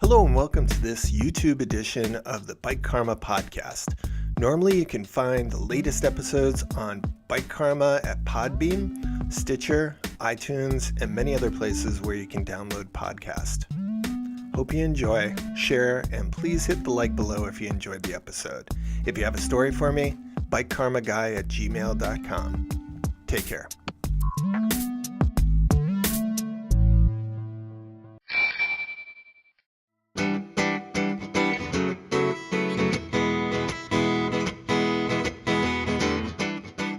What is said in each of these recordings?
Hello and welcome to this YouTube edition of the Bike Karma podcast. Normally you can find the latest episodes on Bike Karma at Podbean, Stitcher, iTunes, and many other places where you can download podcasts. Hope you enjoy, share, and please hit the like below if you enjoyed the episode. If you have a story for me, bikekarmaguy@gmail.com. Take care.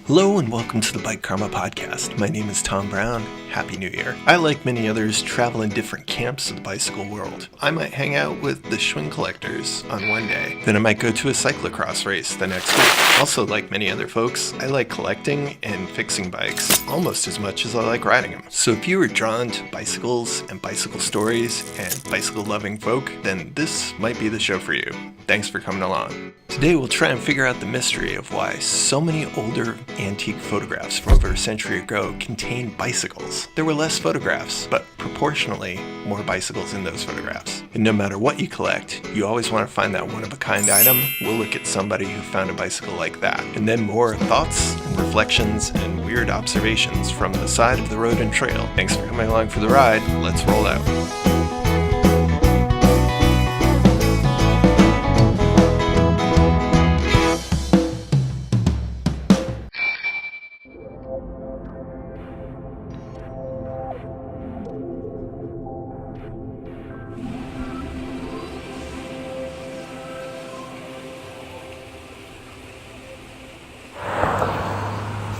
Hello and welcome to the Bike Karma podcast. My name is Tom Brown. Happy New Year. I, like many others, travel in different camps of the bicycle world. I might hang out with the Schwinn collectors on one day, then I might go to a cyclocross race the next week. Also, like many other folks, I like collecting and fixing bikes almost as much as I like riding them. So if you are drawn to bicycles and bicycle stories and bicycle-loving folk, then this might be the show for you. Thanks for coming along. Today we'll try and figure out the mystery of why so many older antique photographs from over a century ago contain bicycles. There were less photographs, but proportionally more bicycles in those photographs. And no matter what you collect, you always want to find that one-of-a-kind item. We'll look at somebody who found a bicycle like that. And then more thoughts and reflections and weird observations from the side of the road and trail. Thanks for coming along for the ride. Let's roll out.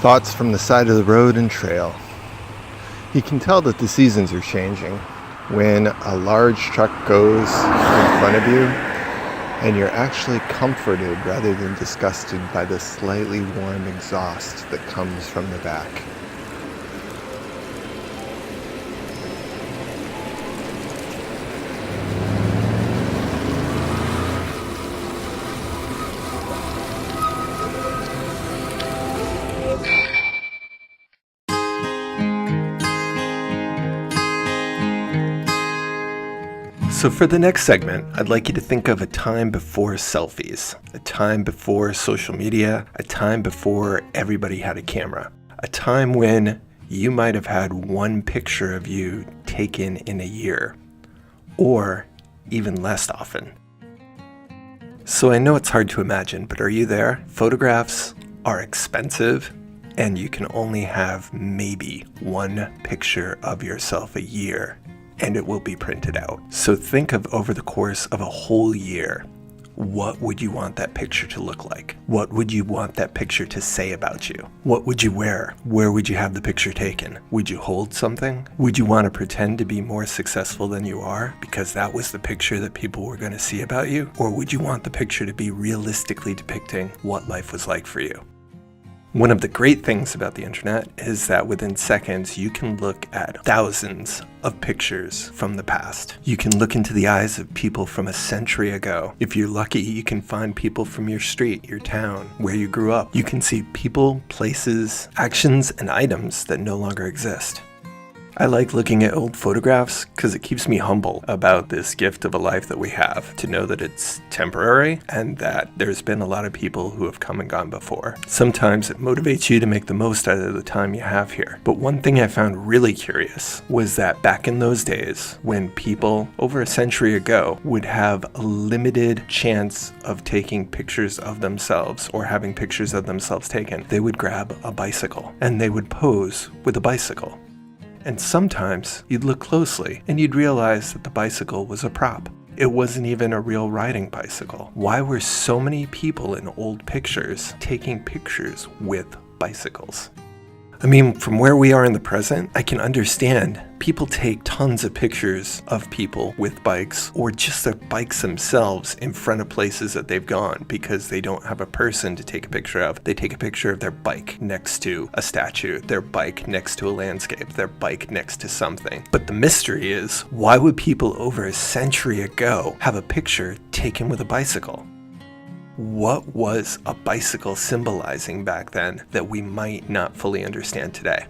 Thoughts from the side of the road and trail. You can tell that the seasons are changing when a large truck goes in front of you and you're actually comforted rather than disgusted by the slightly warm exhaust that comes from the back. So for the next segment, I'd like you to think of a time before selfies, a time before social media, a time before everybody had a camera, a time when you might have had one picture of you taken in a year, or even less often. So I know it's hard to imagine, but are you there? Photographs are expensive, and you can only have maybe one picture of yourself a year, and it will be printed out. So think of over the course of a whole year, what would you want that picture to look like? What would you want that picture to say about you? What would you wear? Where would you have the picture taken? Would you hold something? Would you want to pretend to be more successful than you are because that was the picture that people were going to see about you? Or would you want the picture to be realistically depicting what life was like for you? One of the great things about the internet is that within seconds you can look at thousands of pictures from the past. You can look into the eyes of people from a century ago. If you're lucky, you can find people from your street, your town, where you grew up. You can see people, places, actions, and items that no longer exist. I like looking at old photographs because it keeps me humble about this gift of a life that we have, to know that it's temporary and that there's been a lot of people who have come and gone before. Sometimes it motivates you to make the most out of the time you have here. But one thing I found really curious was that back in those days, when people over a century ago would have a limited chance of taking pictures of themselves or having pictures of themselves taken, they would grab a bicycle and they would pose with a bicycle. And sometimes you'd look closely and you'd realize that the bicycle was a prop. It wasn't even a real riding bicycle. Why were so many people in old pictures taking pictures with bicycles? I mean, from where we are in the present, I can understand people take tons of pictures of people with bikes or just their bikes themselves in front of places that they've gone because they don't have a person to take a picture of. They take a picture of their bike next to a statue, their bike next to a landscape, their bike next to something. But the mystery is, why would people over a century ago have a picture taken with a bicycle? What was a bicycle symbolizing back then that we might not fully understand today?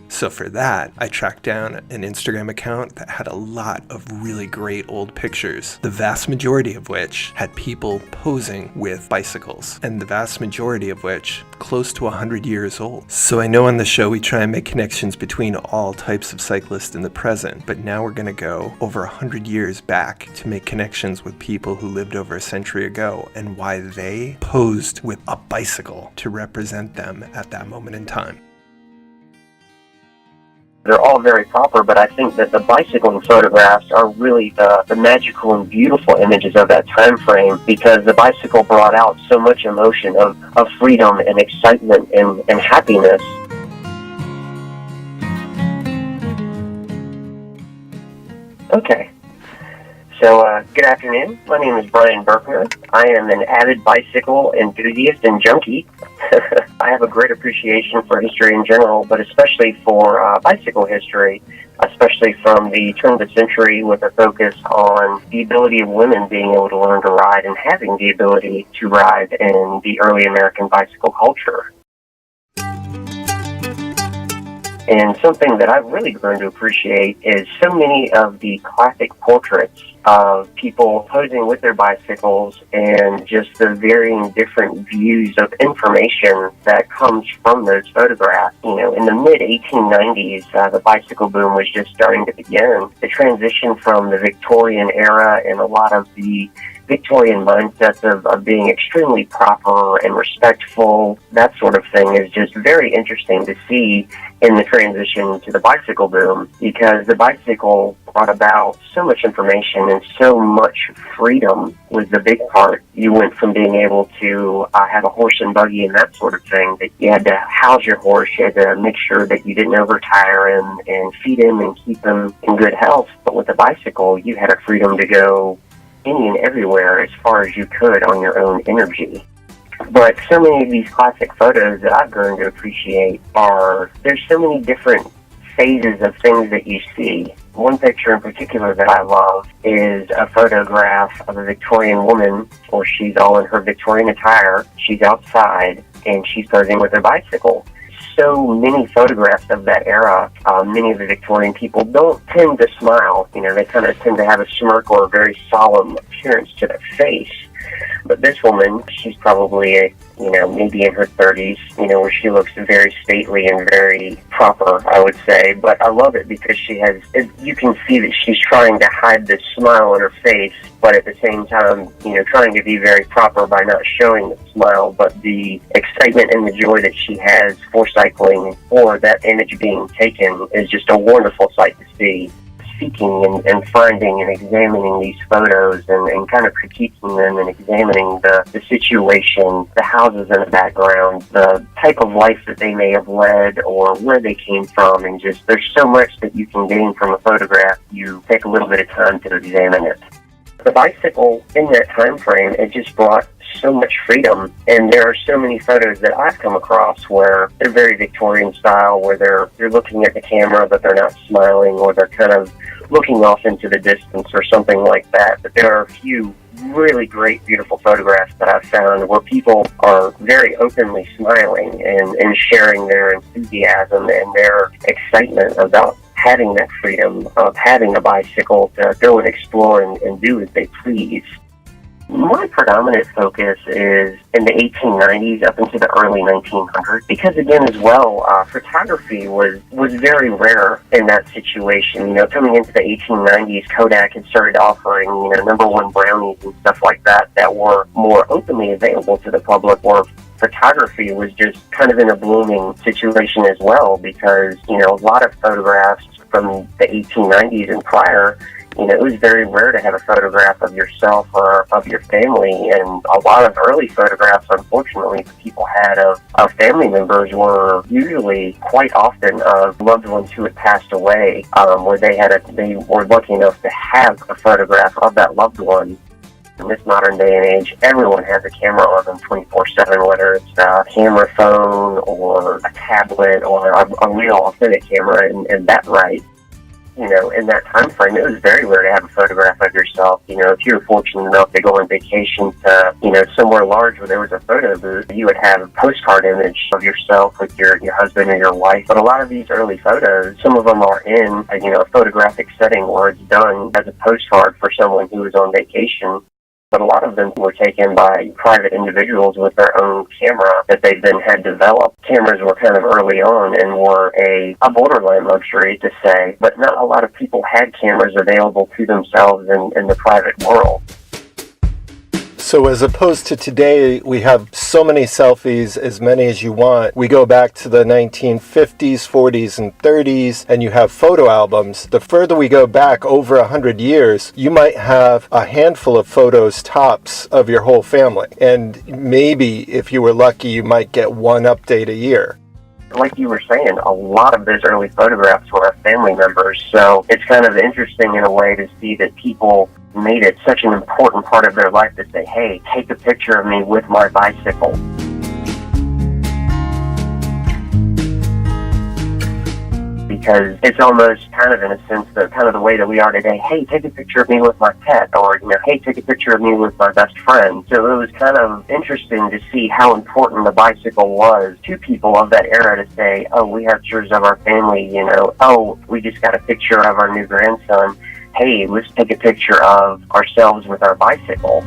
So for that, I tracked down an Instagram account that had a lot of really great old pictures, the vast majority of which had people posing with bicycles, and the vast majority of which close to 100 years old. So I know on the show we try and make connections between all types of cyclists in the present, but now we're going to go over 100 years back to make connections with people who lived over a century ago and why they posed with a bicycle to represent them at that moment in time. They're all very proper, but I think that the bicycling photographs are really the magical and beautiful images of that time frame, because the bicycle brought out so much emotion of freedom and excitement and happiness. Okay. So, good afternoon. My name is Brian Birkner. I am an avid bicycle enthusiast and junkie. I have a great appreciation for history in general, but especially for bicycle history, especially from the turn of the century, with a focus on the ability of women being able to learn to ride and having the ability to ride in the early American bicycle culture. And something that I've really grown to appreciate is so many of the classic portraits of people posing with their bicycles and just the varying different views of information that comes from those photographs. You know, in the mid-1890s, the bicycle boom was just starting to begin. The transition from the Victorian era and a lot of the Victorian mindsets of being extremely proper and respectful, that sort of thing, is just very interesting to see in the transition to the bicycle boom, because the bicycle brought about so much information and so much freedom was the big part. You went from being able to have a horse and buggy and that sort of thing, that you had to house your horse, you had to make sure that you didn't overtire him and feed him and keep him in good health. But with the bicycle, you had a freedom to go any and everywhere as far as you could on your own energy. But so many of these classic photos that I've grown to appreciate there's so many different phases of things that you see. One picture in particular that I love is a photograph of a Victorian woman, or she's all in her Victorian attire. She's outside and she's posing with her bicycle. So many photographs of that era, many of the Victorian people don't tend to smile. You know, they kind of tend to have a smirk or a very solemn appearance to their face. But this woman, she's probably, maybe in her 30s, where she looks very stately and very proper, I would say. But I love it because you can see that she's trying to hide this smile on her face, but at the same time, trying to be very proper by not showing the smile, but the excitement and the joy that she has for cycling, or that image being taken, is just a wonderful sight to see. Seeking and finding and examining these photos and kind of critiquing them and examining the situation, the houses in the background, the type of life that they may have led or where they came from, and just there's so much that you can gain from a photograph. You take a little bit of time to examine it. The bicycle in that time frame, it just brought so much freedom, and there are so many photos that I've come across where they're very Victorian style, where they're looking at the camera but they're not smiling, or they're kind of looking off into the distance or something like that. But there are a few really great, beautiful photographs that I've found where people are very openly smiling and sharing their enthusiasm and their excitement about having that freedom of having a bicycle to go and explore and do as they please. My predominant focus is in the 1890s up into the early 1900s, because again as well, photography was very rare in that situation. Coming into the 1890s, Kodak had started offering, #1 brownies and stuff like that were more openly available to the public, where photography was just kind of in a blooming situation as well, because, a lot of photographs from the 1890s and prior, it was very rare to have a photograph of yourself or of your family, and a lot of early photographs, unfortunately, that people had of family members were usually quite often of loved ones who had passed away, where they were lucky enough to have a photograph of that loved one. In this modern day and age, everyone has a camera on them 24/7, whether it's a camera phone or a tablet or a real authentic camera, and that right. in that time frame, it was very rare to have a photograph of yourself. If you were fortunate enough to go on vacation to, somewhere large where there was a photo booth, you would have a postcard image of yourself with your husband or your wife. But a lot of these early photos, some of them are in, a photographic setting where it's done as a postcard for someone who was on vacation. But a lot of them were taken by private individuals with their own camera that they then had developed. Cameras were kind of early on and were a borderline luxury, to say, but not a lot of people had cameras available to themselves in the private world. So as opposed to today, we have so many selfies, as many as you want. We go back to the 1950s, 40s, and 30s, and you have photo albums. The further we go back, over 100 years, you might have a handful of photos tops of your whole family. And maybe, if you were lucky, you might get one update a year. Like you were saying, a lot of those early photographs were of family members, so it's kind of interesting in a way to see that people made it such an important part of their life to say, hey, take a picture of me with my bicycle. Because it's almost kind of, in a sense, the way that we are today. Hey, take a picture of me with my pet, or, hey, take a picture of me with my best friend. So it was kind of interesting to see how important the bicycle was to people of that era to say, oh, we have pictures of our family, oh, we just got a picture of our new grandson. Hey, let's take a picture of ourselves with our bicycle.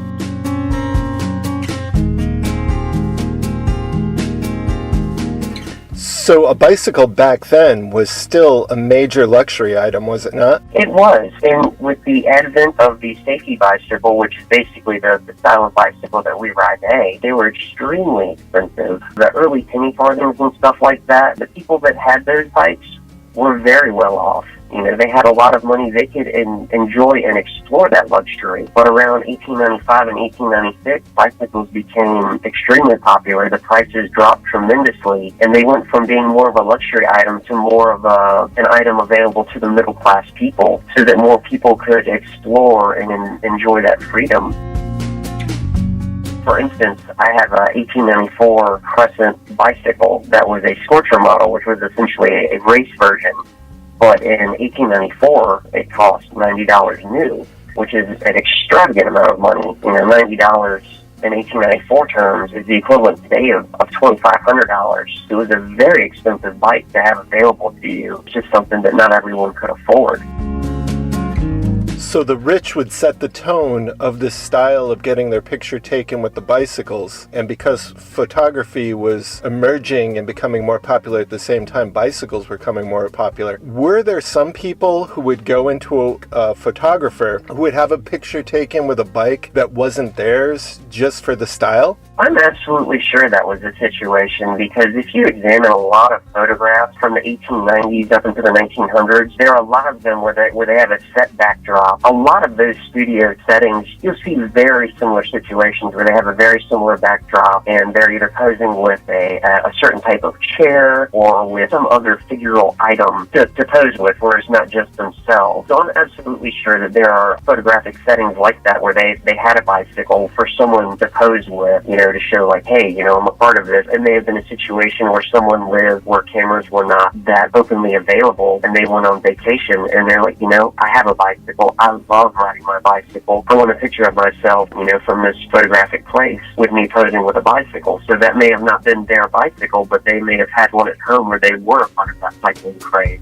So a bicycle back then was still a major luxury item, was it not? It was. And with the advent of the safety bicycle, which is basically the style of bicycle that we ride today, they were extremely expensive. The early penny farthings and stuff like that, the people that had those bikes were very well off. They had a lot of money. They could enjoy and explore that luxury. But around 1895 and 1896, bicycles became extremely popular. The prices dropped tremendously, and they went from being more of a luxury item to more of an item available to the middle-class people, so that more people could explore and enjoy that freedom. For instance, I have a 1894 Crescent bicycle that was a Scorcher model, which was essentially a race version. But in 1894, it cost $90 new, which is an extravagant amount of money. $90 in 1894 terms is the equivalent today of $2,500. It was a very expensive bike to have available to you. It's just something that not everyone could afford. So the rich would set the tone of this style of getting their picture taken with the bicycles, and because photography was emerging and becoming more popular at the same time bicycles were becoming more popular, were there some people who would go into a photographer who would have a picture taken with a bike that wasn't theirs just for the style? I'm absolutely sure that was the situation, because if you examine a lot of photographs from the 1890s up into the 1900s, there are a lot of them where they have a set backdrop. A lot of those studio settings, you'll see very similar situations where they have a very similar backdrop, and they're either posing with a certain type of chair or with some other figural item to pose with, where it's not just themselves. So I'm absolutely sure that there are photographic settings like that where they had a bicycle for someone to pose with, to show like, hey, I'm a part of this. It may have been a situation where someone lived where cameras were not that openly available, and they went on vacation, and they're like, I have a bicycle. I love riding my bicycle. I want a picture of myself, from this photographic place with me posing with a bicycle. So that may have not been their bicycle, but they may have had one at home where they were a part of that cycling craze.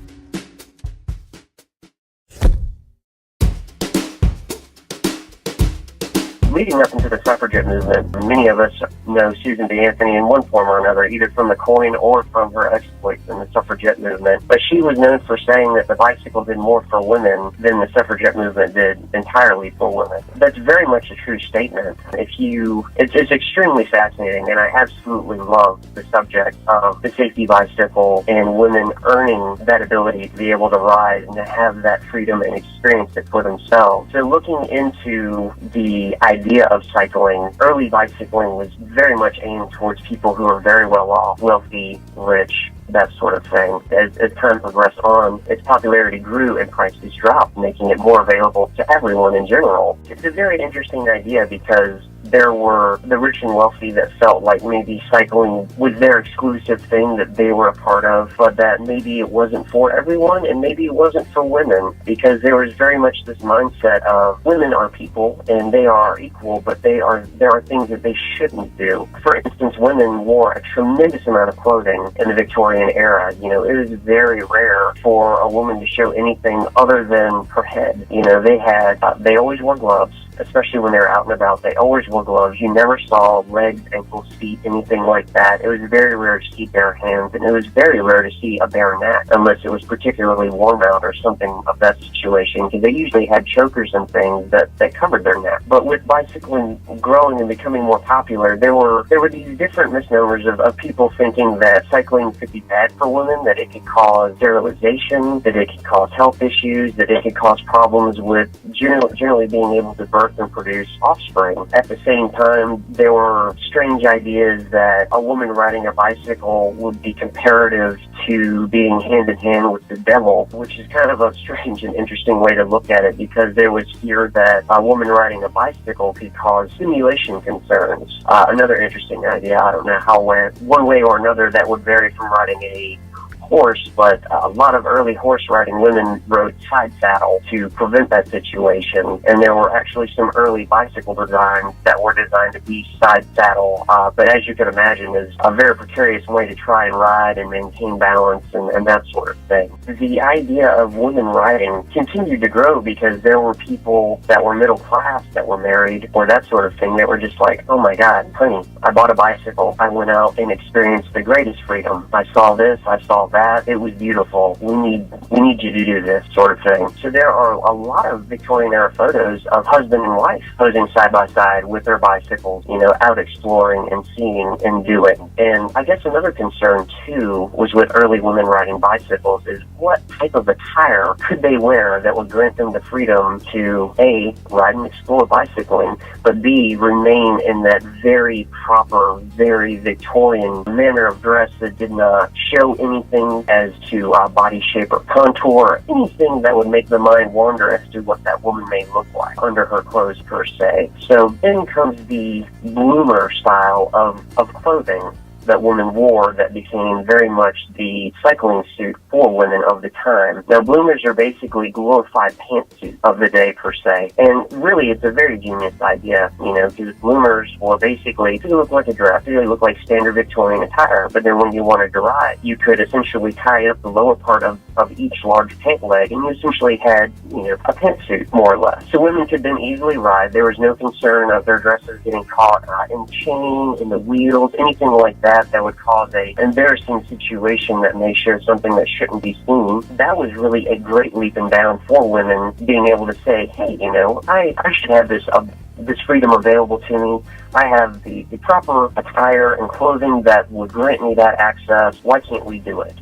Leading up into the suffragette movement, many of us know Susan B. Anthony in one form or another, either from the coin or from her exploits in the suffragette movement. But she was known for saying that the bicycle did more for women than the suffragette movement did entirely for women. That's very much a true statement. It's extremely fascinating, and I absolutely love the subject of the safety bicycle and women earning that ability to be able to ride and to have that freedom and experience it for themselves. So looking into the idea of cycling, early bicycling was very much aimed towards people who are very well off, wealthy, rich, that sort of thing. As time progressed on, its popularity grew and prices dropped, making it more available to everyone in general. It's a very interesting idea because there were the rich and wealthy that felt like maybe cycling was their exclusive thing that they were a part of, but that maybe it wasn't for everyone, and maybe it wasn't for women, because there was very much this mindset of women are people and they are equal, but there are things that they shouldn't do. For instance, women wore a tremendous amount of clothing in the Victorian era. You know, it was very rare for a woman to show anything other than her head. You know, they always wore gloves, especially when they were out and about. They always wore gloves. You never saw legs, ankles, feet, anything like that. It was very rare to see bare hands, and it was very rare to see a bare neck, unless it was particularly worn out or something of that situation, because they usually had chokers and things that covered their neck. But with bicycling growing and becoming more popular, there were these different misnomers of people thinking that cycling could be bad for women, that it could cause sterilization, that it could cause health issues, that it could cause problems with generally being able to birth and produce offspring. At the same time, there were strange ideas that a woman riding a bicycle would be comparative to being hand in hand with the devil, which is kind of a strange and interesting way to look at it, because there was fear that a woman riding a bicycle could cause stimulation concerns. Another interesting idea, I don't know how one way or another that would vary from riding a horse, but a lot of early horse riding women rode side saddle to prevent that situation, and there were actually some early bicycle designs that were designed to be side saddle, but as you can imagine is a very precarious way to try and ride and maintain balance and that sort of thing. The idea of women riding continued to grow because there were people that were middle class that were married or that sort of thing that were just like, oh my God, honey, I bought a bicycle. I went out and experienced the greatest freedom. I saw this, I saw that. It was beautiful. We need you to do this sort of thing. So there are a lot of Victorian era photos of husband and wife posing side by side with their bicycles, you know, out exploring and seeing and doing. And I guess another concern too was with early women riding bicycles is what type of attire could they wear that would grant them the freedom to A, ride and explore bicycling, but B, remain in that very proper, very Victorian manner of dress that did not show anything as to body shape or contour, or anything that would make the mind wander as to what that woman may look like under her clothes per se. So then comes the bloomer style of clothing that women wore that became very much the cycling suit for women of the time. Now, bloomers are basically glorified pantsuits of the day per se, and really it's a very genius idea, you know, because bloomers were basically, they look like a dress, they look like standard Victorian attire, but then when you wanted to ride, you could essentially tie up the lower part of each large pant leg, and you essentially had, you know, a pantsuit, more or less. So women could then easily ride. There was no concern of their dresses getting caught in the chain, in the wheels, anything like that would cause a embarrassing situation that may show something that shouldn't be seen. That was really a great leap and bound for women, being able to say, hey, you know, I should have this freedom available to me. I have the proper attire and clothing that would grant me that access. Why can't we do it?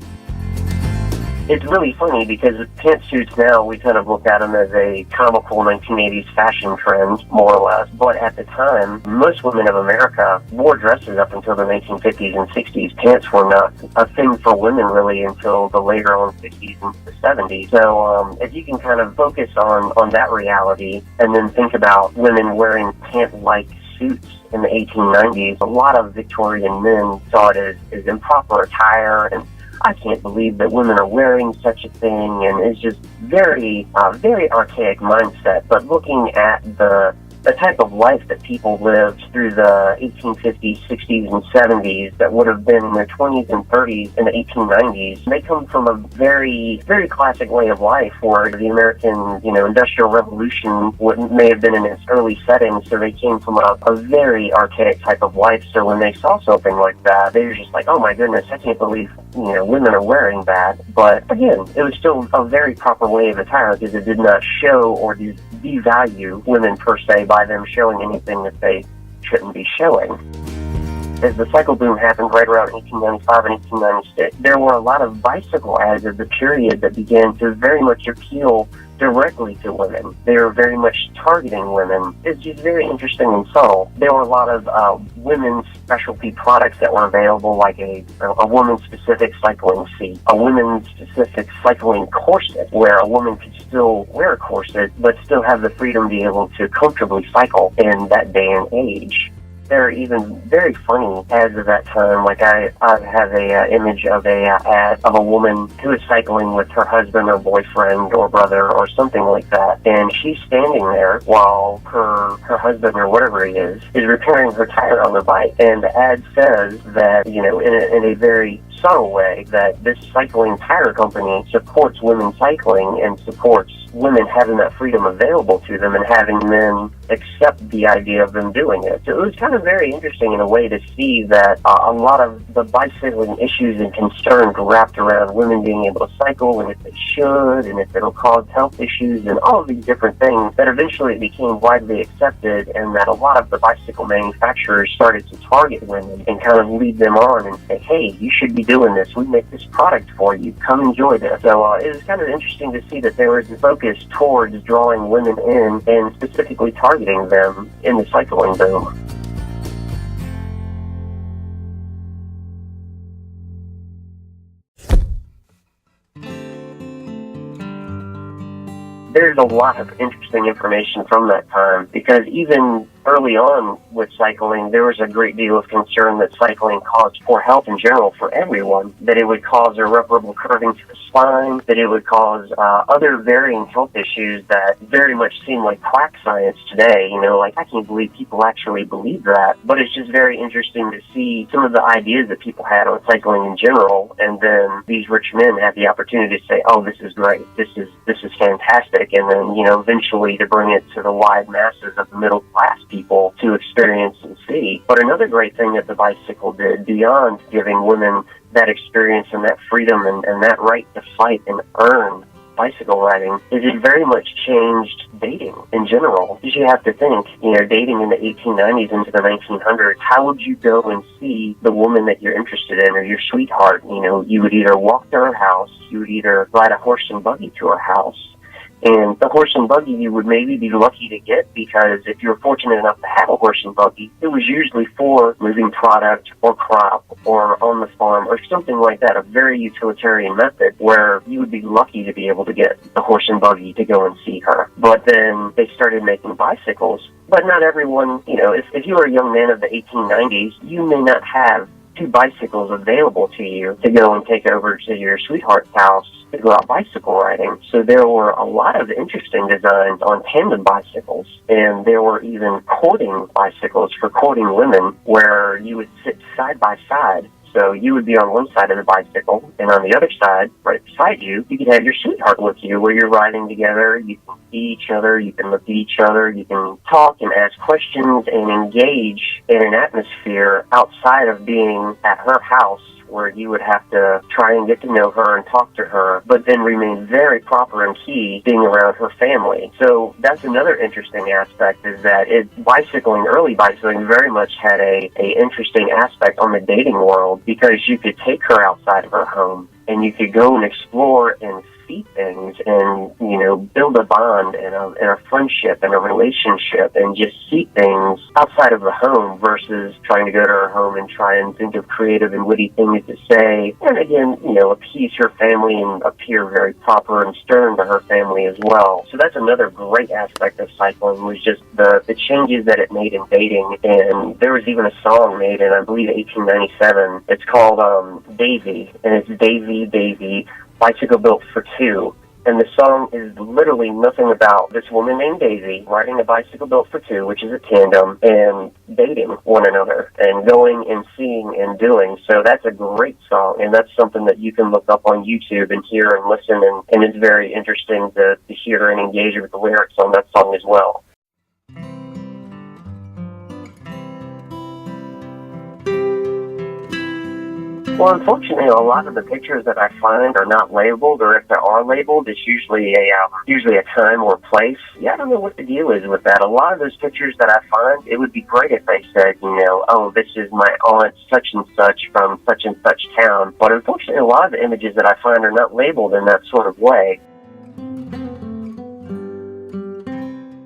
It's really funny because pantsuits now, we kind of look at them as a comical 1980s fashion trend, more or less. But at the time, most women of America wore dresses up until the 1950s and 60s. Pants were not a thing for women really until the later on 60s and the 70s. So if you can kind of focus on that reality and then think about women wearing pant-like suits in the 1890s, a lot of Victorian men saw it as improper attire, and I can't believe that women are wearing such a thing, and it's just very archaic mindset. But looking at the type of life that people lived through the 1850s, 60s, and 70s that would have been in their 20s and 30s in the 1890s, they come from a very, very classic way of life where the American, you know, Industrial Revolution may have been in its early settings, so they came from a very archaic type of life. So when they saw something like that, they were just like, oh my goodness, I can't believe, you know, women are wearing that. But again, it was still a very proper way of attire because it did not show or devalue women per se by them showing anything that they shouldn't be showing. As the cycle boom happened right around 1895 and 1896, there were a lot of bicycle ads of the period that began to very much appeal directly to women. They were very much targeting women. It's just very interesting and subtle. There were a lot of women's specialty products that were available, like a woman's specific cycling seat, a women's specific cycling corset, where a woman could still wear a corset, but still have the freedom to be able to comfortably cycle in that day and age. There are even very funny ads of that time. Like I have a image of a ad of a woman who is cycling with her husband or boyfriend or brother or something like that, and she's standing there while her husband or whatever he is repairing her tire on the bike. And the ad says that, you know, in a very subtle way, that this cycling tire company supports women cycling and supports women having that freedom available to them and having men accept the idea of them doing it. So it was kind of very interesting in a way to see that a lot of the bicycling issues and concerns wrapped around women being able to cycle and if they should and if it'll cause health issues and all of these different things, that eventually became widely accepted, and that a lot of the bicycle manufacturers started to target women and kind of lead them on and say, hey, you should be doing this. We make this product for you. Come enjoy this. So it was kind of interesting to see that there was a focus towards drawing women in and specifically targeting them in the cycling boom. There's a lot of interesting information from that time, because even early on with cycling, there was a great deal of concern that cycling caused poor health in general for everyone, that it would cause irreparable curving to the spine, that it would cause other varying health issues that very much seem like quack science today. You know, like, I can't believe people actually believe that, but it's just very interesting to see some of the ideas that people had on cycling in general, and then these rich men had the opportunity to say, oh, this is great, this is fantastic, and then, you know, eventually to bring it to the wide masses of the middle class people to experience and see. But another great thing that the bicycle did, beyond giving women that experience and that freedom and that right to fight and earn bicycle riding, is it very much changed dating in general. Because you have to think, you know, dating in the 1890s into the 1900s, how would you go and see the woman that you're interested in or your sweetheart? You know, you would either walk to her house, you would either ride a horse and buggy to her house. And the horse and buggy you would maybe be lucky to get, because if you were fortunate enough to have a horse and buggy, it was usually for moving product or crop or on the farm or something like that, a very utilitarian method where you would be lucky to be able to get the horse and buggy to go and see her. But then they started making bicycles. But not everyone, you know, if you were a young man of the 1890s, you may not have two bicycles available to you to go and take over to your sweetheart's house to go out bicycle riding. So there were a lot of interesting designs on tandem bicycles, and there were even courting bicycles for courting women where you would sit side by side. So you would be on one side of the bicycle, and on the other side, right beside you, you could have your sweetheart with you where you're riding together. You can see each other, you can look at each other, you can talk and ask questions and engage in an atmosphere outside of being at her house, where you would have to try and get to know her and talk to her, but then remain very proper and key being around her family. So that's another interesting aspect, is that early bicycling very much had a interesting aspect on the dating world, because you could take her outside of her home and you could go and explore and see things and, you know, build a bond and a friendship and a relationship and just see things outside of the home versus trying to go to her home and try and think of creative and witty things to say. And again, you know, appease her family and appear very proper and stern to her family as well. So that's another great aspect of cycling, was just the changes that it made in dating. And there was even a song made in, I believe, 1897. It's called Daisy, and it's Daisy, Daisy, bicycle built for two. And the song is literally nothing about this woman named Daisy riding a bicycle built for two, which is a tandem, and dating one another and going and seeing and doing. So that's a great song, and that's something that you can look up on YouTube and hear and listen, and it's very interesting to hear and engage with the lyrics on that song as well. Well, unfortunately, a lot of the pictures that I find are not labeled, or if they are labeled, it's usually a time or place. Yeah, I don't know what the deal is with that. A lot of those pictures that I find, it would be great if they said, you know, oh, this is my aunt such and such from such and such town. But unfortunately, a lot of the images that I find are not labeled in that sort of way.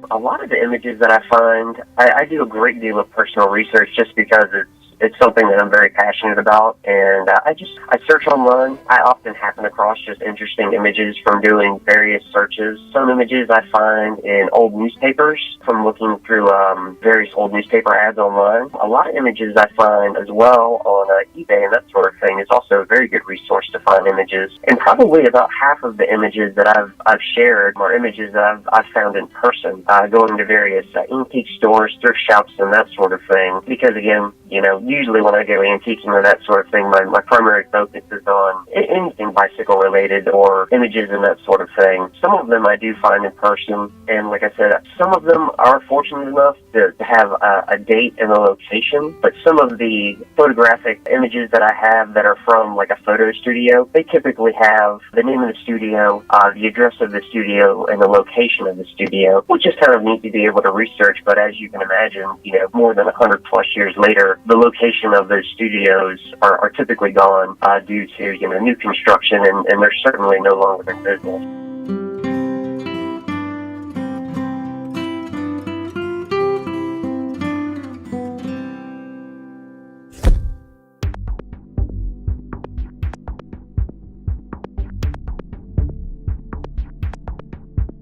A lot of the images that I find, I do a great deal of personal research just because It's something that I'm very passionate about, and I search online. I often happen across just interesting images from doing various searches. Some images I find in old newspapers from looking through various old newspaper ads online. A lot of images I find as well on eBay and that sort of thing is also a very good resource to find images. And probably about half of the images that I've shared are images that I've found in person, going to various antique stores, thrift shops, and that sort of thing. Because again, usually when I go antiquing or that sort of thing, my primary focus is on anything bicycle related or images and that sort of thing. Some of them I do find in person, and like I said, some of them are fortunate enough to have a date and a location, but some of the photographic images that I have that are from like a photo studio, they typically have the name of the studio, the address of the studio, and the location of the studio, which is kind of neat to be able to research. But as you can imagine, more than 100 plus years later, the location of those studios are typically gone due to new construction, and they're certainly no longer in business.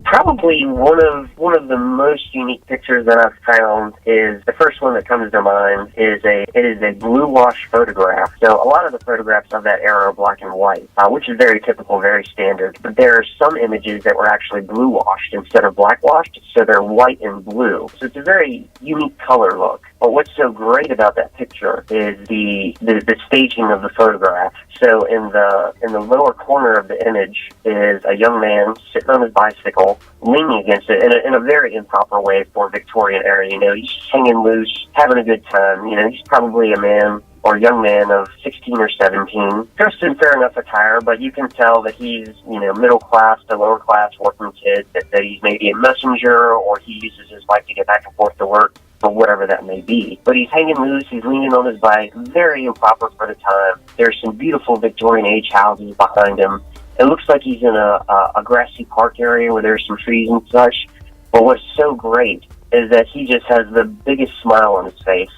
Probably one of the most unique pictures that I've found is the first one that comes to mind is a blue wash photograph. So a lot of the photographs of that era are black and white, which is very typical, very standard. But there are some images that were actually blue washed instead of black washed, so they're white and blue. So it's a very unique color look. But what's so great about that picture is the staging of the photograph. So in the lower corner of the image is a young man sitting on his bicycle, leaning against it in a very improper way for Victorian era. He's just hanging loose, having a good time. He's probably a man or young man of 16 or 17, dressed in fair enough attire, but you can tell that he's, middle class to lower class working kid, that he's maybe a messenger or he uses his bike to get back and forth to work, or whatever that may be. But he's hanging loose, he's leaning on his bike, very improper for the time. There's some beautiful Victorian age houses behind him. It looks like he's in a grassy park area where there's some trees and such. But what's so great is that he just has the biggest smile on his face.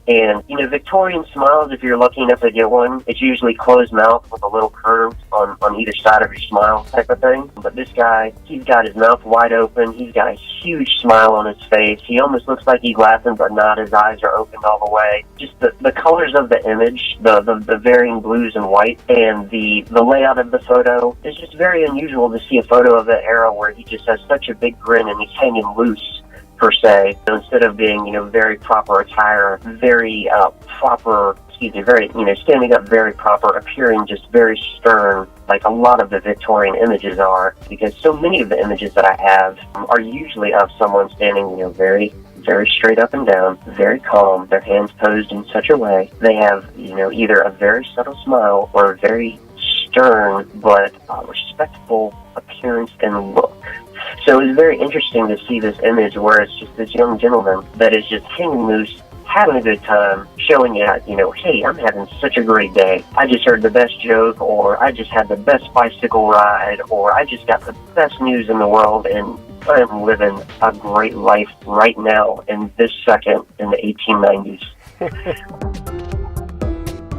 And, Victorian smiles, if you're lucky enough to get one, it's usually closed mouth with a little curve on either side of your smile type of thing. But this guy, he's got his mouth wide open. He's got a huge smile on his face. He almost looks like he's laughing, but not. His eyes are opened all the way. Just the colors of the image, the varying blues and white, and the layout of the photo is just very unusual to see a photo of that era where he just has such a big grin and he's hanging loose, per se, instead of being, very proper attire, very standing up very proper, appearing just very stern, like a lot of the Victorian images are, because so many of the images that I have are usually of someone standing, very, very straight up and down, very calm, their hands posed in such a way. They have, either a very subtle smile or a very stern but respectful appearance and look. So it was very interesting to see this image where it's just this young gentleman that is just hanging loose, having a good time, showing you, hey, I'm having such a great day. I just heard the best joke, or I just had the best bicycle ride, or I just got the best news in the world, and I am living a great life right now in this second in the 1890s.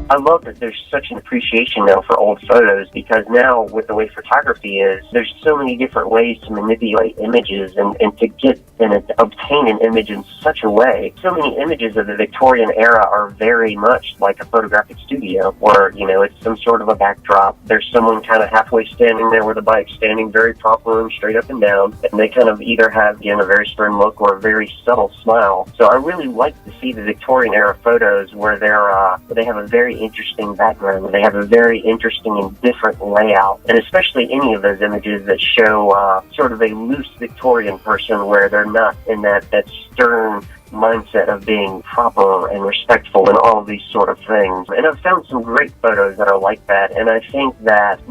I love that there's such an appreciation now for old photos, because now with the way photography is, there's so many different ways to manipulate images and to get and obtain an image in such a way. So many images of the Victorian era are very much like a photographic studio where, it's some sort of a backdrop. There's someone kind of halfway standing there with a bike, standing very proper and straight up and down, and they kind of either have, again, a very stern look or a very subtle smile. So I really like to see the Victorian era photos where they have a very interesting background, where they have a very interesting and different layout, and especially any of those images that show sort of a loose Victorian person where they're not in that stern mindset of being proper and respectful and all of these sort of things. And I've found some great photos that are like that, and I think that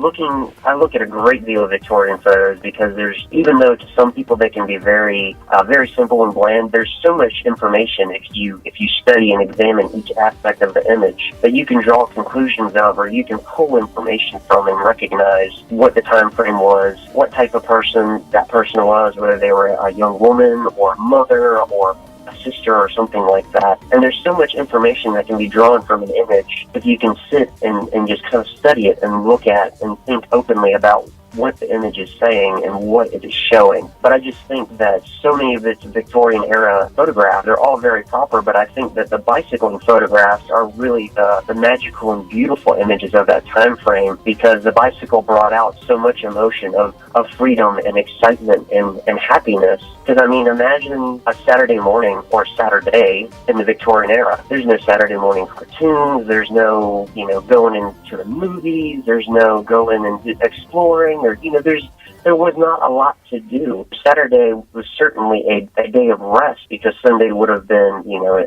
I look at a great deal of Victorian photos because even though to some people they can be very simple and bland, there's so much information if you study and examine each aspect of the image that you can draw conclusions of, or you can pull information from and recognize what the time frame was, what type of person that person was, whether they were a young woman or a mother or a sister or something like that. And there's so much information that can be drawn from an image if you can sit and just kind of study it and look at and think openly about what the image is saying and what it is showing. But I just think that so many of its Victorian era photographs, they're all very proper, but I think that the bicycling photographs are really the magical and beautiful images of that time frame, because the bicycle brought out so much emotion of freedom and excitement and happiness. Because, I mean, imagine a Saturday morning or Saturday in the Victorian era. There's no Saturday morning cartoons, there's no, going into the movies, there's no going and exploring, or, there was not a lot to do. Saturday was certainly a day of rest, because Sunday would have been,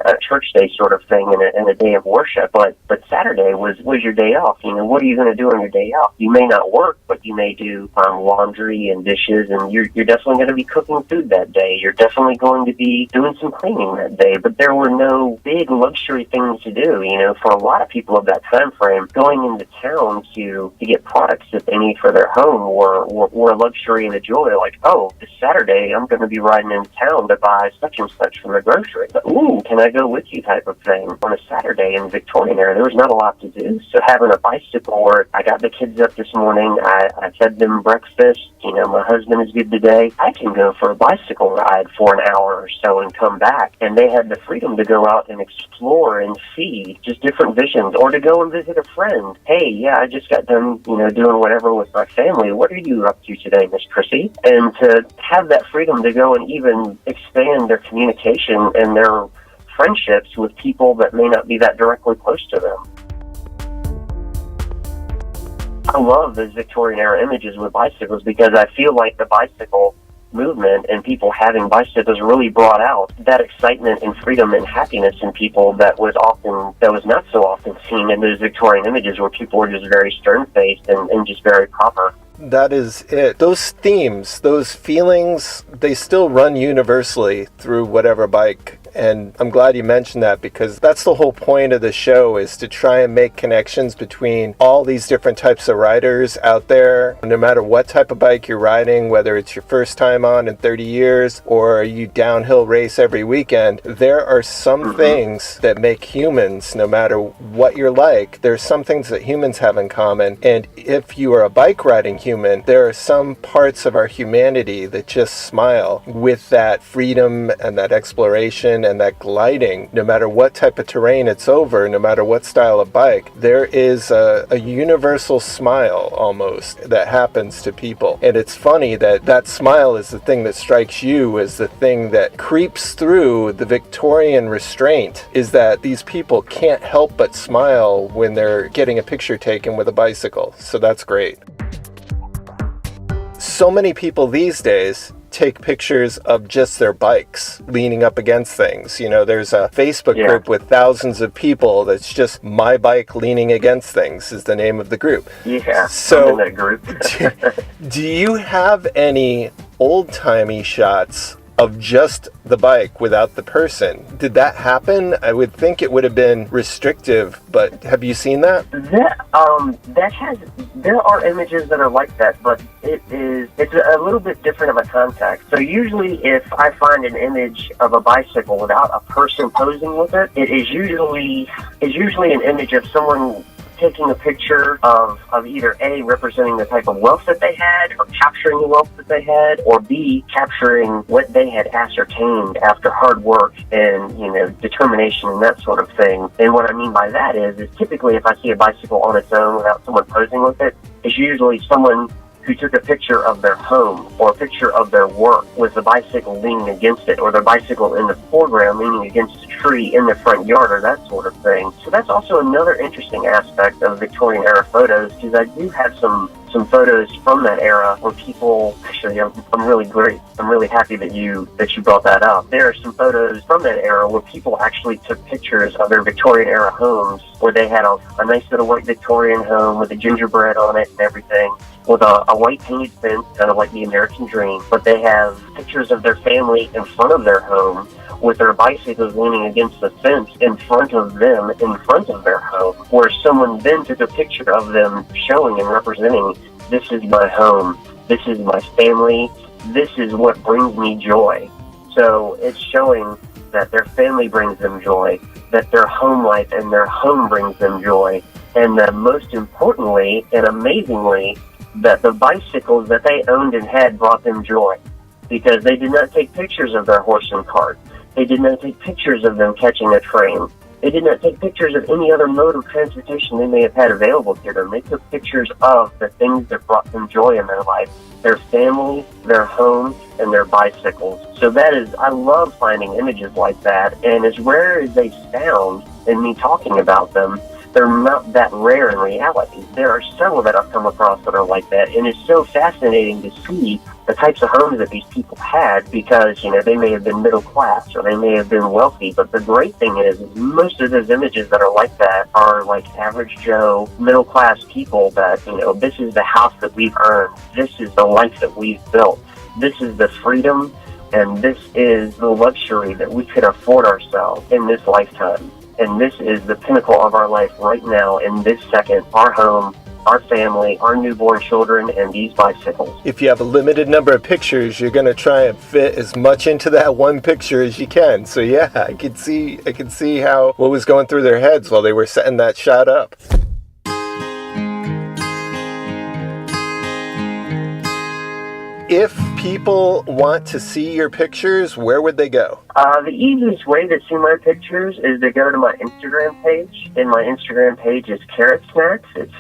a church day sort of thing and a day of worship. But Saturday was your day off. What are you going to do on your day off? You may not work, but you may do laundry and dishes, and you're definitely going to be cooking food that day. You're definitely going to be doing some cleaning that day. But there were no big luxury things to do. For a lot of people of that time frame, going into town to get products that they need for their home were a luxury and a joy. Like, oh, this Saturday I'm going to be riding into town to buy such and such from the grocery. But, ooh, can I go with you type of thing. On a Saturday in the Victorian era, there was not a lot to do. So having a bicycle where I got the kids up this morning, I fed them breakfast, my husband is good today, I can go for a bicycle ride for an hour or so and come back. And they had the freedom to go out and explore and see just different visions, or to go and visit a friend. Hey, yeah, I just got done, doing whatever with my family. What are you up to today, Miss Chrissy? And to have that freedom to go and even expand their communication and their friendships with people that may not be that directly close to them. I love those Victorian era images with bicycles, because I feel like the bicycle movement and people having bicycles really brought out that excitement and freedom and happiness in people that was not so often seen in those Victorian images, where people were just very stern-faced and just very proper. That is it. Those themes, those feelings, they still run universally through whatever bike. And I'm glad you mentioned that, because that's the whole point of the show, is to try and make connections between all these different types of riders out there. No matter what type of bike you're riding, whether it's your first time on in 30 years or you downhill race every weekend, there are some things that make humans, no matter what you're like, there's some things that humans have in common. And if you are a bike riding human, there are some parts of our humanity that just smile with that freedom and that exploration and that gliding. No matter what type of terrain it's over, no matter what style of bike, there is a universal smile almost that happens to people. And it's funny that that smile is the thing that strikes you as the thing that creeps through the Victorian restraint, is that these people can't help but smile when they're getting a picture taken with a bicycle. So that's great. So many people these days take pictures of just their bikes leaning up against things. There's a Facebook group with thousands of people that's just "My Bike Leaning Against Things" is the name of the group. Yeah, so I'm in that group. do you have any old-timey shots of just the bike without the person? Did that happen? I would think it would have been restrictive, but have you seen that? There are images that are like that, but it's a little bit different of a context. So usually if I find an image of a bicycle without a person posing with it, it is usually an image of someone taking a picture of either A, representing the type of wealth that they had, or capturing the wealth that they had, or B, capturing what they had ascertained after hard work and, determination and that sort of thing. And what I mean by that is typically if I see a bicycle on its own without someone posing with it, it's usually someone who took a picture of their home or a picture of their work with the bicycle leaning against it, or the bicycle in the foreground leaning against a tree in the front yard, or that sort of thing. So that's also another interesting aspect of Victorian era photos, because I do have some photos from that era where people, actually, I'm really happy that you brought that up. There are some photos from that era where people actually took pictures of their Victorian era homes, where they had a nice little white Victorian home with a gingerbread on it and everything, with a white painted fence, kind of like the American dream. But they have pictures of their family in front of their home, with their bicycles leaning against the fence in front of them, in front of their home, where someone then took a picture of them showing and representing, this is my home, this is my family, this is what brings me joy. So it's showing that their family brings them joy, that their home life and their home brings them joy, and that most importantly and amazingly, that the bicycles that they owned and had brought them joy, because they did not take pictures of their horse and cart. They did not take pictures of them catching a train. They did not take pictures of any other mode of transportation they may have had available to them. They took pictures of the things that brought them joy in their life, their family, their home, and their bicycles. So I love finding images like that, and as rare as they sound in me talking about them, they're not that rare in reality. There are several that I've come across that are like that, and it's so fascinating to see the types of homes that these people had, because, they may have been middle class or they may have been wealthy, but the great thing is most of those images that are like that are like average Joe, middle class people that, this is the house that we've earned, this is the life that we've built, this is the freedom, and this is the luxury that we could afford ourselves in this lifetime. And this is the pinnacle of our life right now, in this second, our home, our family, our newborn children, and these bicycles. If you have a limited number of pictures, you're going to try and fit as much into that one picture as you can. So yeah, I can see what was going through their heads while they were setting that shot up. If people want to see your pictures, where would they go? The easiest way to see my pictures is to go to my Instagram page. And my Instagram page is Carrot Snacks. It's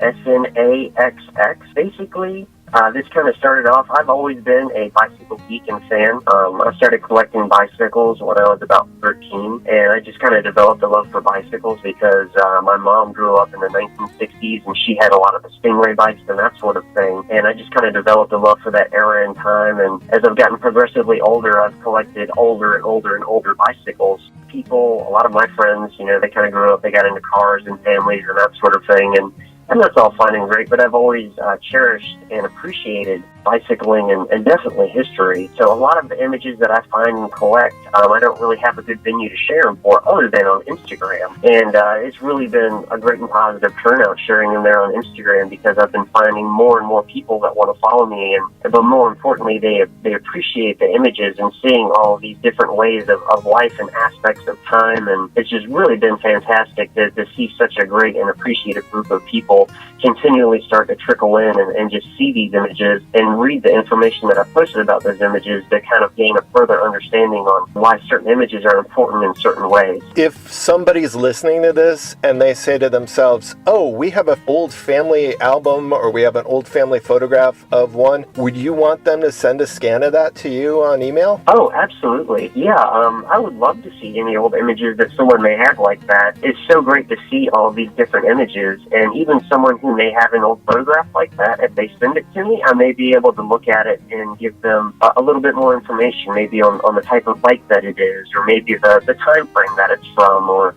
CarrotSnaxx. Basically, this kind of started off, I've always been a bicycle geek and fan. I started collecting bicycles when I was about 13, and I just kind of developed a love for bicycles because my mom grew up in the 1960s, and she had a lot of the Stingray bikes and that sort of thing, and I just kind of developed a love for that era in time, and as I've gotten progressively older, I've collected older and older bicycles. People, a lot of my friends, they kind of grew up, they got into cars and families and that sort of thing, and that's all fine and great, but I've always cherished and appreciated bicycling and definitely history. So a lot of the images that I find and collect, I don't really have a good venue to share them for other than on Instagram. And it's really been a great and positive turnout sharing them there on Instagram, because I've been finding more and more people that want to follow me. But more importantly, they appreciate the images and seeing all these different ways of life and aspects of time. And it's just really been fantastic to see such a great and appreciative group of people continually start to trickle in and just see these images and read the information that I posted about those images to kind of gain a further understanding on why certain images are important in certain ways. If somebody's listening to this and they say to themselves, oh, we have an old family album or we have an old family photograph of one, would you want them to send a scan of that to you on email? Oh, absolutely. Yeah, I would love to see any old images that someone may have like that. It's so great to see all these different images, and even someone who may have an old photograph like that, if they send it to me, I may be able to look at it and give them a little bit more information, maybe on the type of bike that it is, or maybe the time frame that it's from, or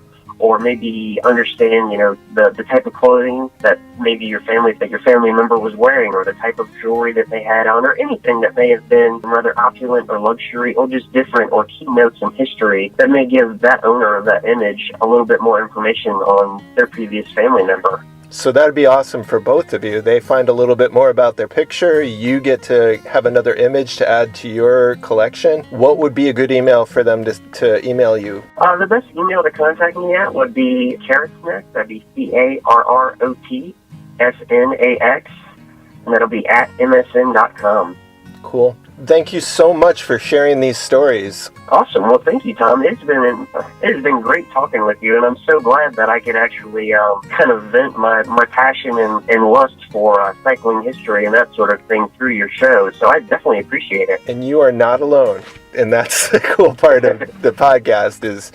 maybe understand, the type of clothing that maybe your family member was wearing, or the type of jewelry that they had on, or anything that may have been rather opulent or luxury or just different, or keynotes in history that may give that owner of that image a little bit more information on their previous family member. So that'd be awesome for both of you. They find a little bit more about their picture. You get to have another image to add to your collection. What would be a good email for them to email you? The best email to contact me at would be carrotsnax. That'd be CarrotSnax, and that'll be at msn.com. Cool. Thank you so much for sharing these stories. Awesome. Well, thank you, Tom. It's been great talking with you, and I'm so glad that I could actually kind of vent my passion and lust for cycling history and that sort of thing through your show. So I definitely appreciate it. And you are not alone. And that's the cool part of the podcast is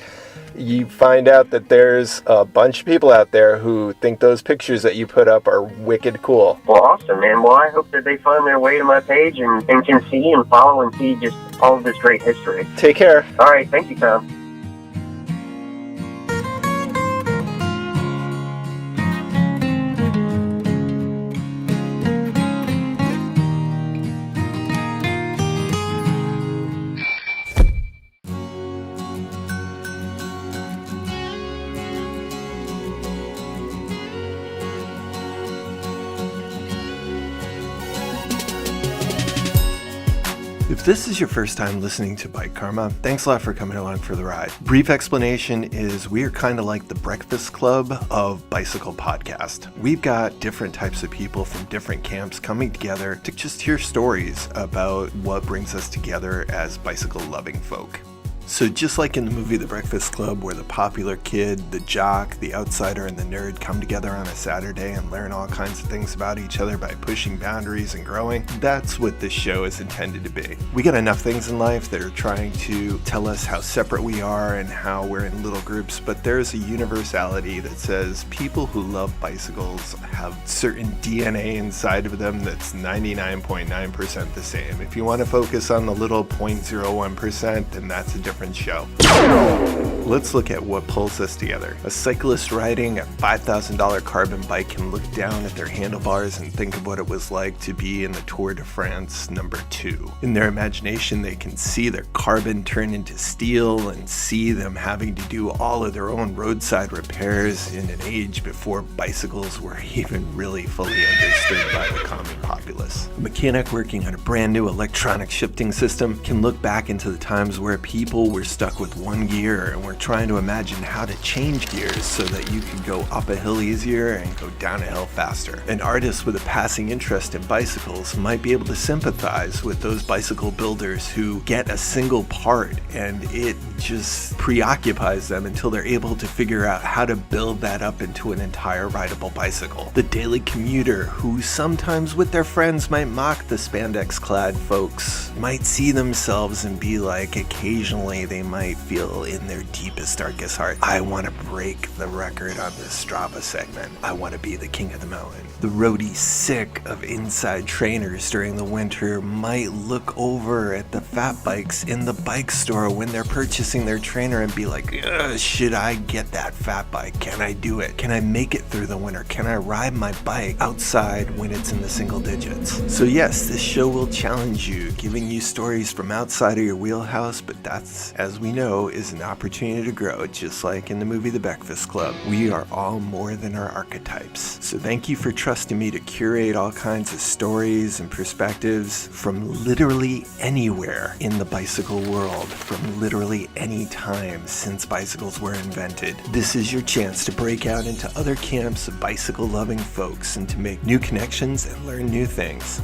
you find out that there's a bunch of people out there who think those pictures that you put up are wicked cool. Well, awesome, man. Well, I hope that they find their way to my page and can see and follow and see just all of this great history. Take care. All right. Thank you, Tom. If this is your first time listening to Bike Karma, thanks a lot for coming along for the ride. Brief explanation is we are kind of like the breakfast club of bicycle podcast. We've got different types of people from different camps coming together to just hear stories about what brings us together as bicycle loving folk. So just like in the movie The Breakfast Club, where the popular kid, the jock, the outsider, and the nerd come together on a Saturday and learn all kinds of things about each other by pushing boundaries and growing, that's what this show is intended to be. We got enough things in life that are trying to tell us how separate we are and how we're in little groups, but there's a universality that says people who love bicycles have certain DNA inside of them that's 99.9% the same. If you want to focus on the little 0.01%, then that's a different show. Let's look at what pulls us together. A cyclist riding a $5,000 carbon bike can look down at their handlebars and think of what it was like to be in the Tour de France #2. In their imagination, they can see their carbon turn into steel and see them having to do all of their own roadside repairs in an age before bicycles were even really fully understood by the common populace. A mechanic working on a brand new electronic shifting system can look back into the times where people were stuck with one gear and were trying to imagine how to change gears so that you could go up a hill easier and go down a hill faster. An artist with a passing interest in bicycles might be able to sympathize with those bicycle builders who get a single part and it just preoccupies them until they're able to figure out how to build that up into an entire rideable bicycle. The daily commuter who sometimes with their friends might mock the spandex-clad folks might see themselves and be like, occasionally they might feel in their deepest, darkest heart, I want to break the record on this Strava segment. I want to be the king of the mountain. The roadie sick of inside trainers during the winter might look over at the fat bikes in the bike store when they're purchasing their trainer and be like, should I get that fat bike? Can I do it? Can I make it through the winter? Can I ride my bike outside when it's in the single digits? So yes, this show will challenge you, giving you stories from outside of your wheelhouse, but that's, as we know, is an opportunity to grow, just like in the movie The Breakfast Club. We are all more than our archetypes. So thank you for trusting me to curate all kinds of stories and perspectives from literally anywhere in the bicycle world, from literally any time since bicycles were invented. This is your chance to break out into other camps of bicycle-loving folks and to make new connections and learn new things.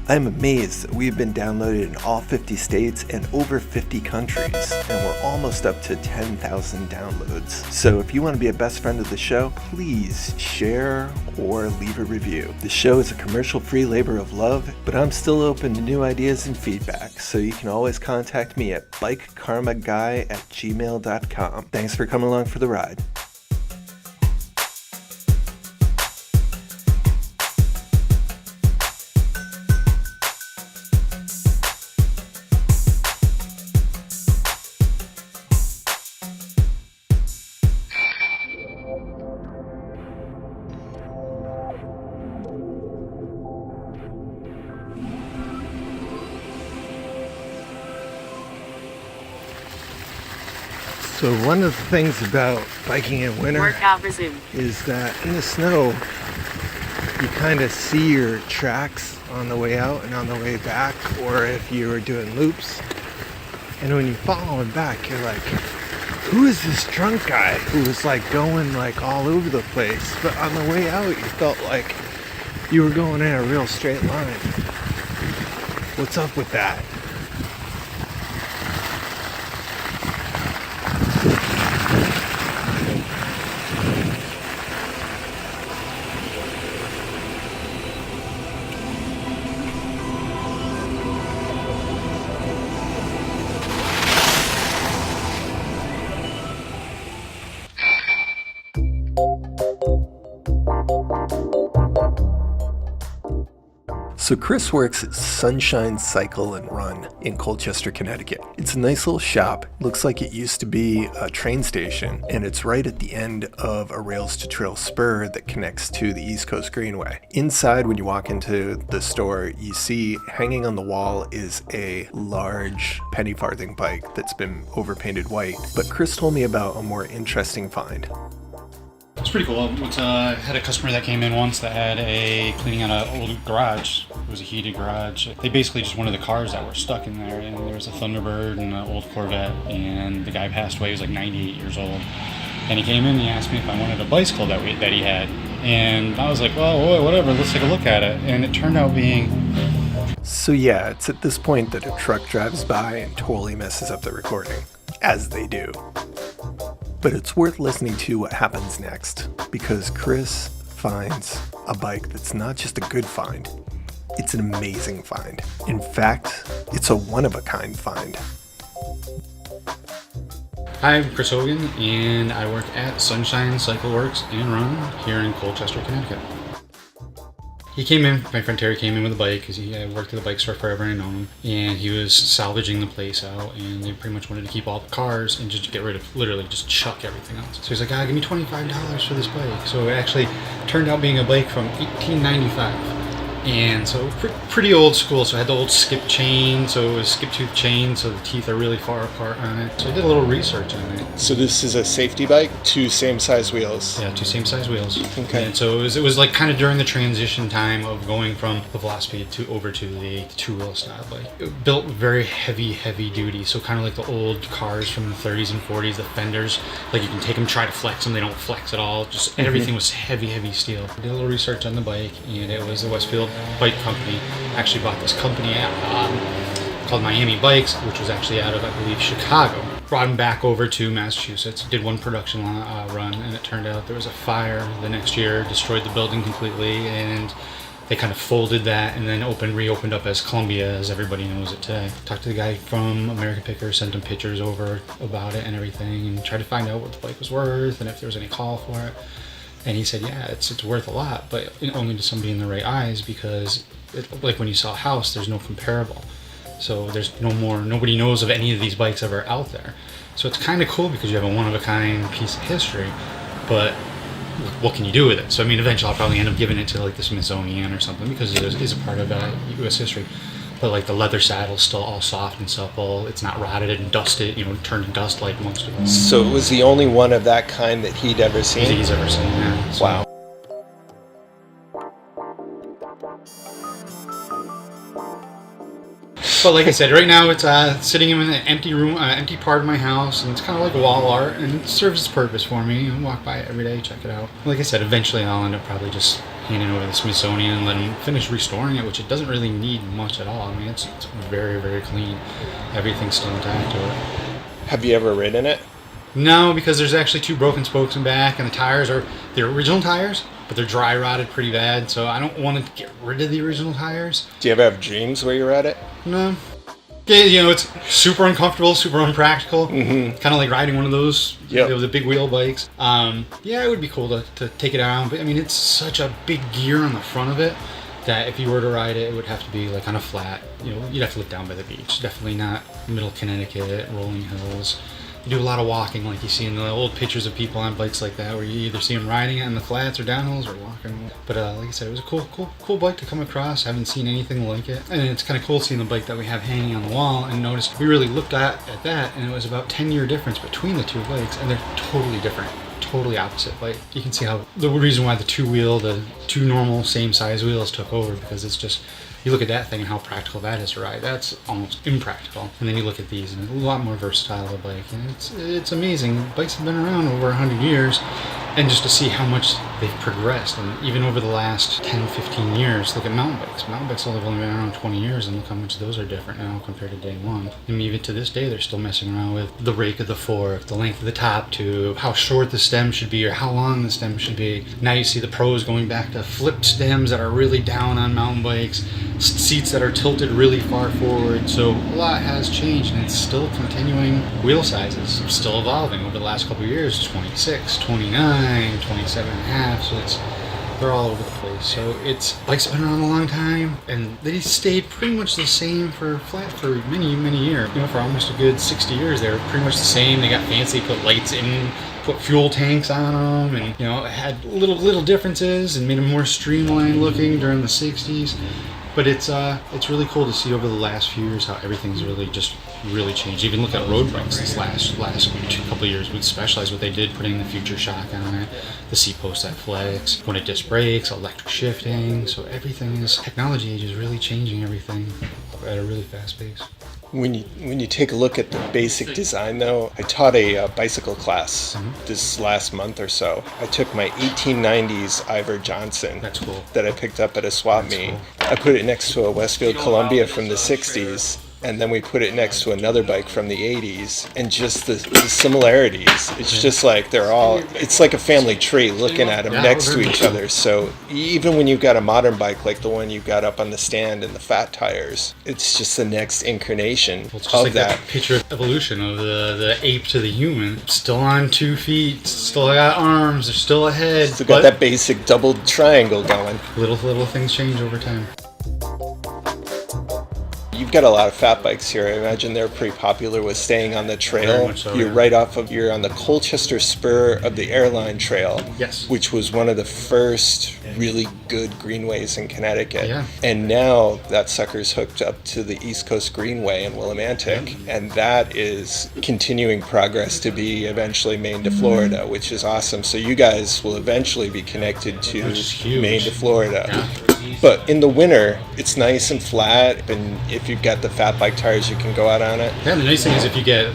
I'm amazed that we've been downloaded in all 50 states and over 50 countries, and we're almost up to 10,000 downloads. So if you want to be a best friend of the show, please share or leave a review. The show is a commercial-free labor of love, but I'm still open to new ideas and feedback, so you can always contact me at bikekarmaguy@gmail.com. Thanks for coming along for the ride. So one of the things about biking in winter Workout resumed. is that in the snow, you kind of see your tracks on the way out and on the way back, or if you were doing loops. And when you follow them back, you're like, who is this drunk guy who was like going like all over the place? But on the way out, you felt like you were going in a real straight line. What's up with that? So Chris works at Sunshine Cycle and Run in Colchester, Connecticut. It's a nice little shop. Looks like it used to be a train station, and it's right at the end of a rails to trail spur that connects to the East Coast Greenway. Inside, when you walk into the store, you see hanging on the wall is a large penny farthing bike that's been overpainted white. But Chris told me about a more interesting find. It's pretty cool. I had a customer that came in once that had a cleaning out an old garage. It was a heated garage. They basically just wanted the cars that were stuck in there, and there was a Thunderbird and an old Corvette, and the guy passed away. He was like 98 years old. And he came in and he asked me if I wanted a bicycle that he had. And I was like, well, whatever, let's take a look at it. And it turned out being... So yeah, it's at this point that a truck drives by and totally messes up the recording, as they do. But it's worth listening to what happens next, because Chris finds a bike that's not just a good find, it's an amazing find. In fact, it's a one-of-a-kind find. Hi, I'm Chris Hogan, and I work at Sunshine Cycle Works and Run here in Colchester, Connecticut. He came in, my friend Terry came in with a bike because he had worked at the bike store forever and I know him. And he was salvaging the place out, and they pretty much wanted to keep all the cars and just get rid of, literally just chuck everything else. So he's like, give me $25 for this bike. So it actually turned out being a bike from 1895. And so pretty old school. So I had the old skip chain, so it was skip tooth chain, so the teeth are really far apart on it. So I did a little research on it. So this is a safety bike, 2 same size wheels. Yeah, 2 same size wheels. Okay. And so it was like kind of during the transition time of going from the Velocipede over to the 2-wheel style bike. It built very heavy duty. So kind of like the old cars from the 30s and 40s, the fenders, like you can take them, try to flex them, they don't flex at all. Just everything was heavy steel. I did a little research on the bike, and it was the Westfield Bike Company. Actually bought this company called Miami Bikes, which was actually out of, I believe, Chicago. Brought them back over to Massachusetts, did one production run, and it turned out there was a fire the next year, destroyed the building completely, and they kind of folded that and then reopened up as Columbia, as everybody knows it today. Talked to the guy from American Picker, sent him pictures over about it and everything, and tried to find out what the bike was worth and if there was any call for it. And he said, yeah, it's worth a lot, but only to somebody in the right eyes, because like when you sell a house, there's no comparable. So there's nobody knows of any of these bikes ever out there. So it's kind of cool because you have a one-of-a-kind piece of history, but what can you do with it? So I mean, eventually I'll probably end up giving it to like the Smithsonian or something, because it is a part of U.S. history. But like the leather saddle's still all soft and supple. It's not rotted and dusted, turned to dust like most of them. So it was the only one of that kind that he'd ever seen? He's ever seen, yeah. So, wow. but like I said, right now it's sitting in an empty room, empty part of my house, and it's kind of like wall art, and it serves its purpose for me. I walk by it every day, check it out. Like I said, eventually I'll end up probably just handing over the Smithsonian and letting them finish restoring it, which it doesn't really need much at all. I mean, it's very clean. Everything's still intact to it. Have you ever ridden it? No, because there's actually 2 broken spokes in back, and the tires are the original tires, but they're dry rotted pretty bad, so I don't want to get rid of the original tires. Do you ever have dreams where you're at it? No. Yeah, it's super uncomfortable, super unpractical. Kind of like riding one of those, the big wheel bikes. Yeah, it would be cool to take it around, but I mean, it's such a big gear on the front of it that if you were to ride it, it would have to be like on a flat. You'd have to look down by the beach. Definitely not middle Connecticut, rolling hills. You do a lot of walking, like you see in the old pictures of people on bikes like that, where you either see them riding it on the flats or downhills or walking. But like I said, it was a cool bike to come across. Haven't seen anything like it, and it's kind of cool seeing the bike that we have hanging on the wall. And noticed we really looked at that, and it was about 10-year difference between the 2 bikes, and they're totally different, totally opposite. Like you can see how the reason why the 2 normal same size wheels took over, because it's just. You look at that thing and how practical that is to ride. That's almost impractical. And then you look at these, and it's a lot more versatile of a bike. And it's amazing. Bikes have been around over 100 years. And just to see how much they've progressed. And even over the last 10, 15 years, look at mountain bikes. Mountain bikes have only been around 20 years, and look how much those are different now compared to day one. And even to this day, they're still messing around with the rake of the fork, the length of the top tube, how short the stem should be, or how long the stem should be. Now you see the pros going back to flipped stems that are really down on mountain bikes, seats that are tilted really far forward. So a lot has changed, and it's still continuing. Wheel sizes are still evolving over the last couple of years. 26, 29, 27 and a half. So they're all over the place. So bikes have been around a long time, and they stayed pretty much the same for many years. For almost a good 60 years, they were pretty much the same. They got fancy, put lights in, put fuel tanks on them, and it had little differences and made them more streamlined looking during the 60s. But it's really cool to see over the last few years how everything's really changed. Even look at road bikes this last couple of years with Specialized, what they did, putting the Future Shock on it, the seat post that flex, when it disc brakes, electric shifting. So technology age is really changing everything at a really fast pace. When you take a look at the basic design, though, I taught a bicycle class this last month or so. I took my 1890s Ivor Johnson. That's cool. That I picked up at a swap meet. Cool. I put it next to a Westfield Columbia from the 60s. And then we put it next to another bike from the 80s, and just the similarities. It's just like it's like a family tree looking at them next to each other. So even when you've got a modern bike like the one you've got up on the stand and the fat tires, it's just the next incarnation of like that picture of evolution of the ape to the human. Still on 2 feet, still got arms, they're still a head. Still got that basic double triangle going. Little things change over time. You've got a lot of fat bikes here. I imagine they're pretty popular with staying on the trail. Very much so, You're on the Colchester spur of the Airline Trail. Yes. Which was one of the first really good greenways in Connecticut. Yeah. And now that sucker's hooked up to the East Coast Greenway in Willimantic. Yeah. And that is continuing progress to be eventually Maine to Florida, which is awesome. So you guys will eventually be connected to Maine to Florida. Yeah. But in the winter, it's nice and flat, and if you've got the fat bike tires, you can go out on it. Yeah, the nice thing is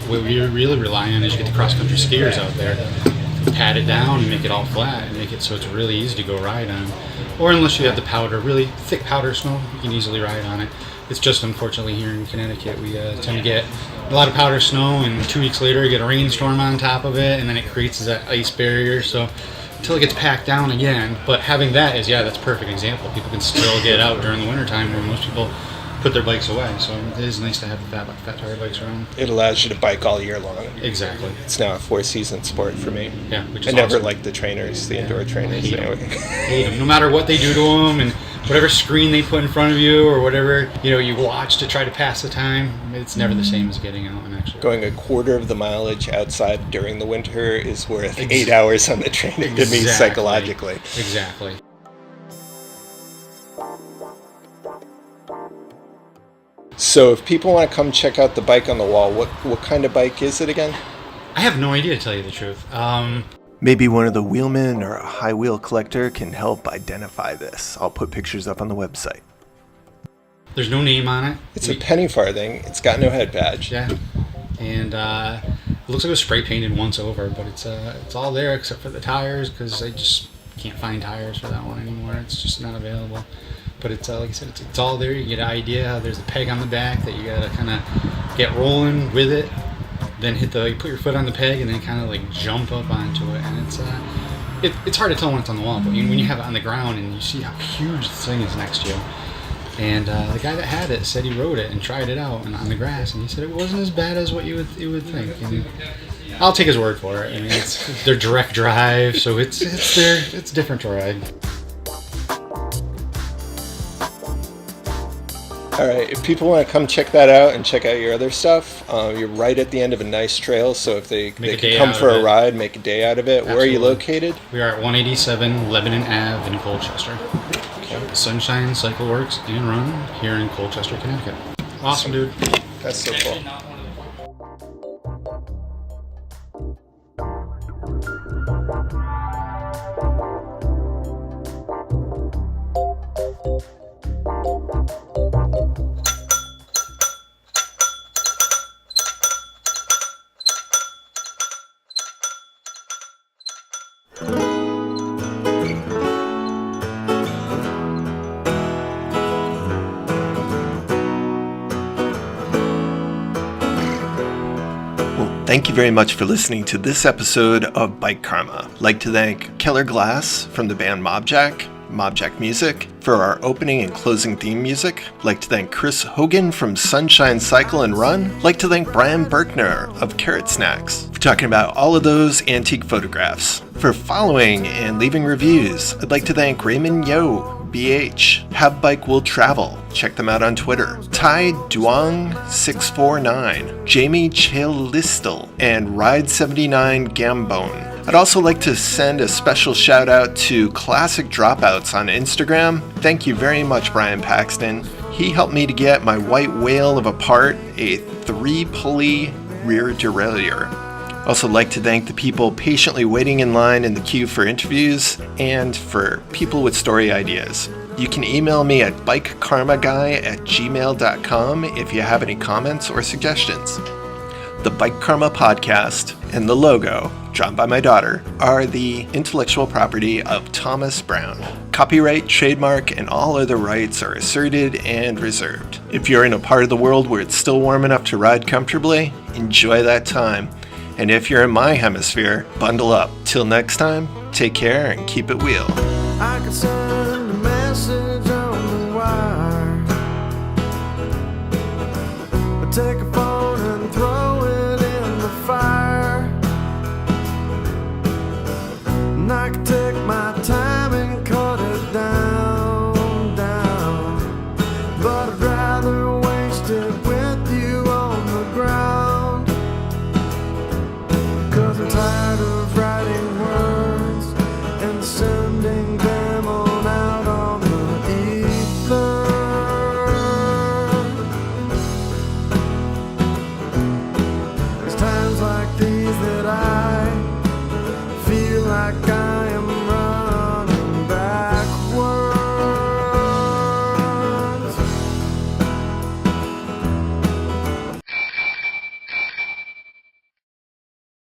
what we really rely on is you get the cross-country skiers out there, pat it down and make it all flat, and make it so it's really easy to go ride on. Or unless you have the powder, really thick powder snow, you can easily ride on it. It's just unfortunately here in Connecticut, we tend to get a lot of powder snow, and 2 weeks later you get a rainstorm on top of it, and then it creates that ice barrier. So until it gets packed down again. But having that's a perfect example. People can still get out during the wintertime where most people put their bikes away. So it is nice to have fat tire bikes around. It allows you to bike all year long. Exactly. It's now a 4-season sport for me. Yeah, which is I never awesome. liked the trainers, the indoor trainers. Hate them. No matter what they do to them and whatever screen they put in front of you or whatever you watch to try to pass the time, it's never the same as getting out and actually going a quarter of the mileage outside during the winter is worth 8 hours on the trainer to me psychologically. Exactly. So if people want to come check out the bike on the wall, what kind of bike is it again? I have no idea, to tell you the truth. Maybe one of the wheelmen or a high wheel collector can help identify this. I'll put pictures up on the website. There's no name on it. It's a penny farthing. It's got no head badge. Yeah. And it looks like it was spray painted once over, but it's all there except for the tires, because I just can't find tires for that one anymore. It's just not available. But it's like I said, it's all there. You get an idea. There's a peg on the back that you gotta kind of get rolling with it. Then you put your foot on the peg and then kind of like jump up onto it. And it's hard to tell when it's on the wall, but when you have it on the ground and you see how huge this thing is next to you. And the guy that had it said he rode it and tried it out on the grass, and he said it wasn't as bad as what you would think. And I'll take his word for it. I mean, they're direct drive, so it's different to ride. All right, if people want to come check that out and check out your other stuff, you're right at the end of a nice trail, so if they can come for a ride, make a day out of it. Absolutely. Where are you located? We are at 187 Lebanon Ave in Colchester. Okay. Sunshine Cycle Works and Run here in Colchester, Connecticut. Awesome, dude. That's so cool. Thank you very much for listening to this episode of Bike Karma. I'd like to thank Keller Glass from the band Mobjack Music, for our opening and closing theme music. I'd like to thank Chris Hogan from Sunshine Cycle and Run. I'd like to thank Brian Birkner of Carrot Snacks for talking about all of those antique photographs. For following and leaving reviews, I'd like to thank Raymond Yo, BH, Have Bike Will Travel, check them out on Twitter, Tai Duong649, Jamie Chalistel, and Ride79 Gambone. I'd also like to send a special shout out to Classic Dropouts on Instagram. Thank you very much, Brian Paxton. He helped me to get my white whale of a part, a 3-pulley rear derailleur. Also like to thank the people patiently waiting in line in the queue for interviews and for people with story ideas. You can email me at bikekarmaguy@gmail.com if you have any comments or suggestions. The Bike Karma podcast and the logo, drawn by my daughter, are the intellectual property of Thomas Brown. Copyright, trademark, and all other rights are asserted and reserved. If you're in a part of the world where it's still warm enough to ride comfortably, enjoy that time. And if you're in my hemisphere, bundle up. Till next time, take care and keep it wheel. I could send a message on the wire, or take a phone and throw it in the fire, and I could